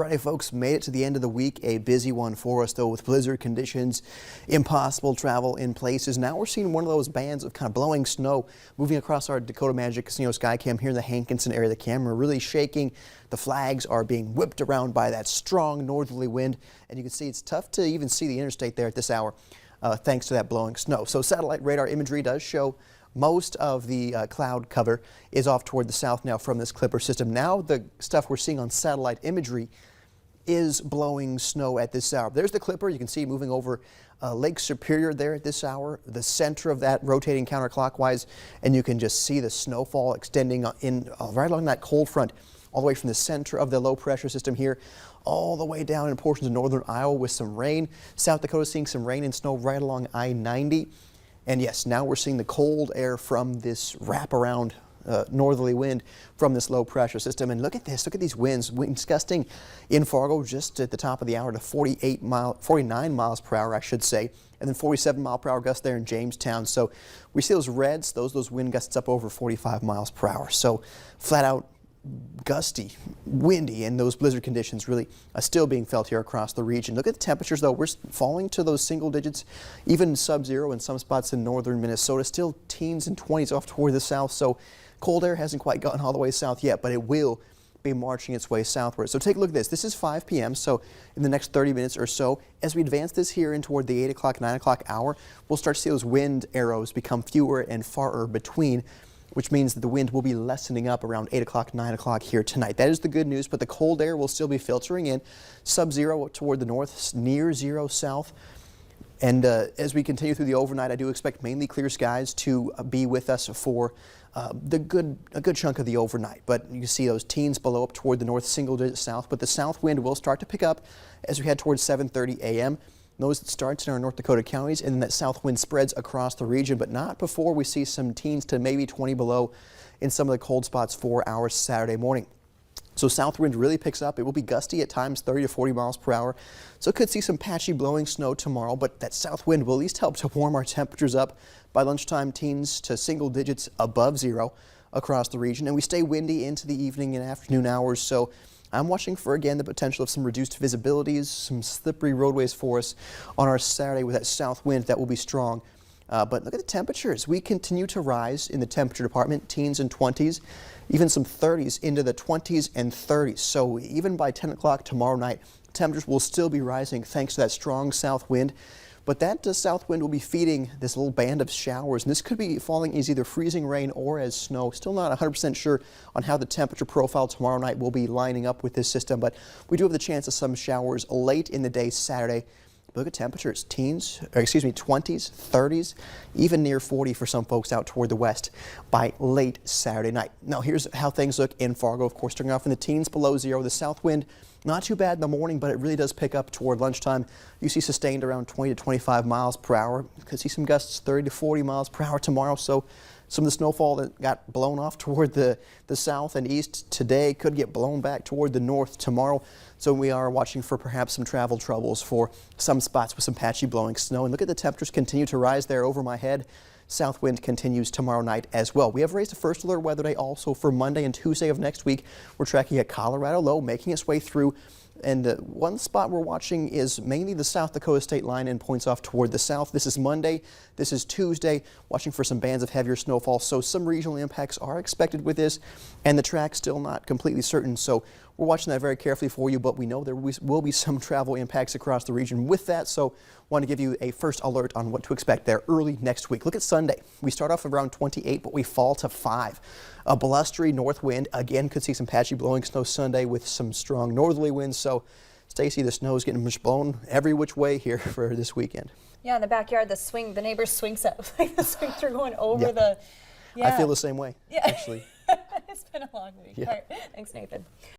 Friday, folks, made it to the end of the week. A busy one for us, though, with blizzard conditions, impossible travel in places. Now we're seeing one of those bands of kind of blowing snow moving across our Dakota Magic Casino Skycam here in the Hankinson area. The camera really shaking. The flags are being whipped around by that strong northerly wind, and you can see it's tough to even see the interstate there at this hour, thanks to that blowing snow. So satellite radar imagery does show most of the cloud cover is off toward the south now from this Clipper system. Now the stuff we're seeing on satellite imagery is blowing snow at this hour. There's the Clipper. You can see moving over Lake Superior there at this hour, the center of that rotating counterclockwise, and you can just see the snowfall extending right along that cold front, all the way from the center of the low pressure system here all the way down in portions of northern Iowa with some rain. South Dakota seeing some rain and snow right along I-90. And yes, now we're seeing the cold air from this wraparound northerly wind from this low pressure system. And look at this, look at these winds gusting in Fargo just at the top of the hour to 49 miles per hour, I should say, and then 47 mile per hour gusts there in Jamestown. So we see those reds, those wind gusts up over 45 miles per hour. So flat out gusty, windy, and those blizzard conditions really still being felt here across the region. Look at the temperatures, though. We're falling to those single digits, even sub-zero in some spots in northern Minnesota. Still teens and 20s off toward the south, so cold air hasn't quite gotten all the way south yet, but it will be marching its way southward. So take a look at this. This is 5 p.m., so in the next 30 minutes or so, as we advance this here in toward the 8 o'clock, 9 o'clock hour, we'll start to see those wind arrows become fewer and farther between, which means that the wind will be lessening up around 8 o'clock, 9 o'clock here tonight. That is the good news, but the cold air will still be filtering in. Sub-zero toward the north, near zero south. And as we continue through the overnight, I do expect mainly clear skies to be with us for a good chunk of the overnight. But you can see those teens below up toward the north, single digit south. But the south wind will start to pick up as we head towards 7:30 a.m. Notice it starts in our North Dakota counties, and then that south wind spreads across the region, but not before we see some teens to maybe 20 below in some of the cold spots for our Saturday morning. So south wind really picks up. It will be gusty at times, 30 to 40 miles per hour. So could see some patchy blowing snow tomorrow, but that south wind will at least help to warm our temperatures up. By lunchtime, teens to single digits above zero across the region, and we stay windy into the evening and afternoon hours. So I'm watching for, again, the potential of some reduced visibilities, some slippery roadways for us on our Saturday with that south wind that will be strong. But look at the temperatures. We continue to rise in the temperature department, teens and 20s, even some 30s into the 20s and 30s. So even by 10 o'clock tomorrow night, temperatures will still be rising thanks to that strong south wind. But that south wind will be feeding this little band of showers, and this could be falling as either freezing rain or as snow. Still not 100% sure on how the temperature profile tomorrow night will be lining up with this system, but we do have the chance of some showers late in the day Saturday. Look at temperatures, 20s, 30s, even near 40 for some folks out toward the west by late Saturday night. Now here's how things look in Fargo. Of course, starting off in the teens below zero. The south wind, not too bad in the morning, but it really does pick up toward lunchtime. You see sustained around 20 to 25 miles per hour. Could see some gusts 30 to 40 miles per hour tomorrow. So some of the snowfall that got blown off toward the south and east today could get blown back toward the north tomorrow. So we are watching for perhaps some travel troubles for some spots with some patchy blowing snow. And look at the temperatures continue to rise there over my head. South wind continues tomorrow night as well. We have raised a first alert weather day also for Monday and Tuesday of next week. We're tracking a Colorado low making its way through. And one spot we're watching is mainly the South Dakota state line and points off toward the south. This is Monday. This is Tuesday. Watching for some bands of heavier snowfall. So some regional impacts are expected with this, and the track's still not completely certain. So we're watching that very carefully for you, but we know there will be some travel impacts across the region with that. So want to give you a first alert on what to expect there early next week. Look at Sunday. We start off around 28, but we fall to 5. A blustery north wind. Again, could see some patchy blowing snow Sunday with some strong northerly winds. So Stacy, the snow is getting blown every which way here for this weekend. Yeah, in the backyard, the neighbors swing set, like the swing through going over the. Yeah. I feel the same way. Yeah, actually. It's been a long week. Yeah. All right. Thanks, Nathan.